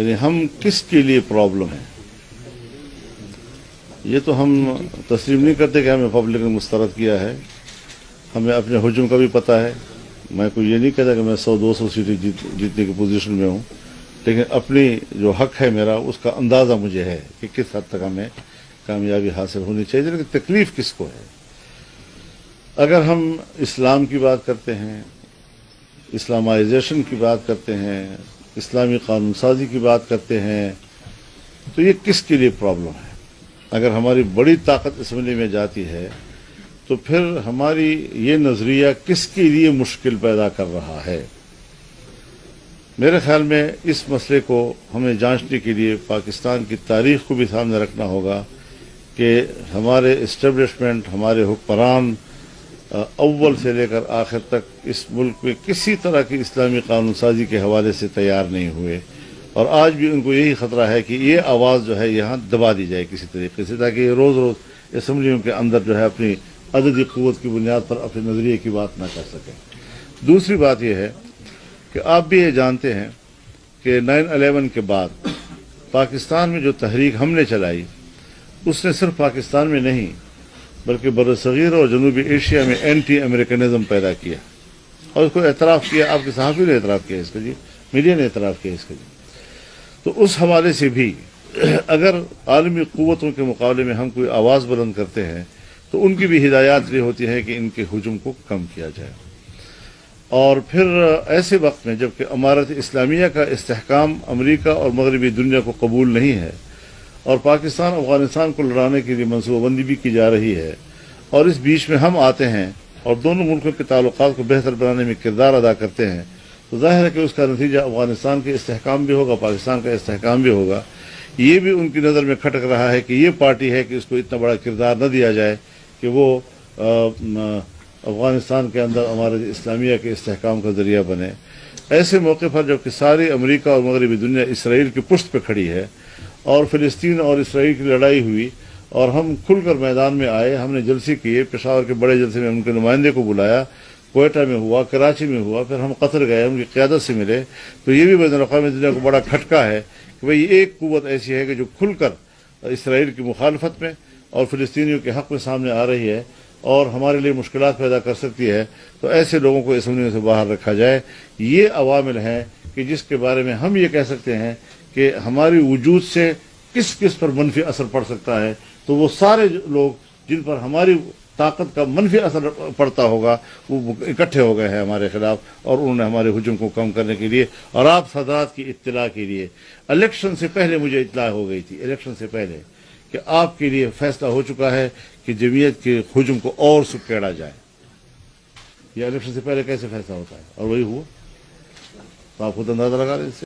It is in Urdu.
یعنی ہم کس کے لیے پرابلم ہے، یہ تو ہم تسلیم نہیں کرتے کہ ہمیں پبلک نے مسترد کیا ہے. ہمیں اپنے حجم کا بھی پتہ ہے. میں کوئی یہ نہیں کہتا کہ میں 100-200 سیٹیں جیتنے کی پوزیشن میں ہوں، لیکن اپنی جو حق ہے میرا اس کا اندازہ مجھے ہے کہ کس حد تک ہمیں کامیابی حاصل ہونی چاہیے. لیکن تکلیف کس کو ہے؟ اگر ہم اسلام کی بات کرتے ہیں، اسلامائزیشن کی بات کرتے ہیں، اسلامی قانون سازی کی بات کرتے ہیں، تو یہ کس کے لیے پرابلم ہے؟ اگر ہماری بڑی طاقت اسمبلی میں جاتی ہے تو پھر ہماری یہ نظریہ کس کے لیے مشکل پیدا کر رہا ہے؟ میرے خیال میں اس مسئلے کو ہمیں جانچنے کے لیے پاکستان کی تاریخ کو بھی سامنے رکھنا ہوگا کہ ہمارے اسٹیبلشمنٹ، ہمارے حکمران اول سے لے کر آخر تک اس ملک میں کسی طرح کی اسلامی قانون سازی کے حوالے سے تیار نہیں ہوئے، اور آج بھی ان کو یہی خطرہ ہے کہ یہ آواز جو ہے یہاں دبا دی جائے کسی طریقے سے، تاکہ یہ روز روز اسمبلیوں کے اندر جو ہے اپنی عددی قوت کی بنیاد پر اپنے نظریے کی بات نہ کر سکیں. دوسری بات یہ ہے کہ آپ بھی یہ جانتے ہیں کہ 9/11 کے بعد پاکستان میں جو تحریک ہم نے چلائی، اس نے صرف پاکستان میں نہیں بلکہ برصغیر اور جنوبی ایشیا میں اینٹی امریکنزم پیدا کیا، اور اس کو اعتراف کیا. آپ کے صحافی نے اعتراف کیا اس کا جی، میڈیا نے اعتراف کیا اس کا جی. تو اس حوالے سے بھی اگر عالمی قوتوں کے مقابلے میں ہم کوئی آواز بلند کرتے ہیں تو ان کی بھی ہدایات یہ ہوتی ہے کہ ان کے ہجوم کو کم کیا جائے. اور پھر ایسے وقت میں جبکہ امارت اسلامیہ کا استحکام امریکہ اور مغربی دنیا کو قبول نہیں ہے، اور پاکستان افغانستان کو لڑانے کے لیے منصوبہ بندی بھی کی جا رہی ہے، اور اس بیچ میں ہم آتے ہیں اور دونوں ملکوں کے تعلقات کو بہتر بنانے میں کردار ادا کرتے ہیں، تو ظاہر ہے کہ اس کا نتیجہ افغانستان کے استحکام بھی ہوگا، پاکستان کا استحکام بھی ہوگا. یہ بھی ان کی نظر میں کھٹک رہا ہے کہ یہ پارٹی ہے کہ اس کو اتنا بڑا کردار نہ دیا جائے کہ وہ افغانستان کے اندر ہمارے اسلامیہ کے استحکام کا ذریعہ بنے. ایسے موقع پر جبکہ ساری امریکہ اور مغربی دنیا اسرائیل کی پشت پہ کھڑی ہے، اور فلسطین اور اسرائیل کی لڑائی ہوئی اور ہم کھل کر میدان میں آئے، ہم نے جلسے کیے، پشاور کے بڑے جلسے میں ان کے نمائندے کو بلایا، کوئٹہ میں ہوا، کراچی میں ہوا، پھر ہم قطر گئے، ان کی قیادت سے ملے. تو یہ بھی بین الاقوامی دنیا کو بڑا کھٹکا ہے کہ بھئی ایک قوت ایسی ہے کہ جو کھل کر اسرائیل کی مخالفت میں اور فلسطینیوں کے حق میں سامنے آ رہی ہے اور ہمارے لیے مشکلات پیدا کر سکتی ہے. تو ایسے لوگوں کو اسمبلیوں سے باہر رکھا جائے. یہ عوامل ہیں کہ جس کے بارے میں ہم یہ کہہ سکتے ہیں کہ ہماری وجود سے کس کس پر منفی اثر پڑ سکتا ہے. تو وہ سارے لوگ جن پر ہماری طاقت کا منفی اثر پڑتا ہوگا وہ اکٹھے ہو گئے ہیں ہمارے خلاف، اور انہوں نے ہمارے ہجوم کو کم کرنے کے لیے. اور آپ حضرات کی اطلاع کے لیے، الیکشن سے پہلے مجھے اطلاع ہو گئی تھی، الیکشن سے پہلے، کہ آپ کے لیے فیصلہ ہو چکا ہے کہ جمعیت کے ہجوم کو اور سکیڑا جائے. یہ الیکشن سے پہلے کیسے فیصلہ ہوتا ہے؟ اور وہی ہوا. تو آپ خود اندازہ لگا لیں اس سے.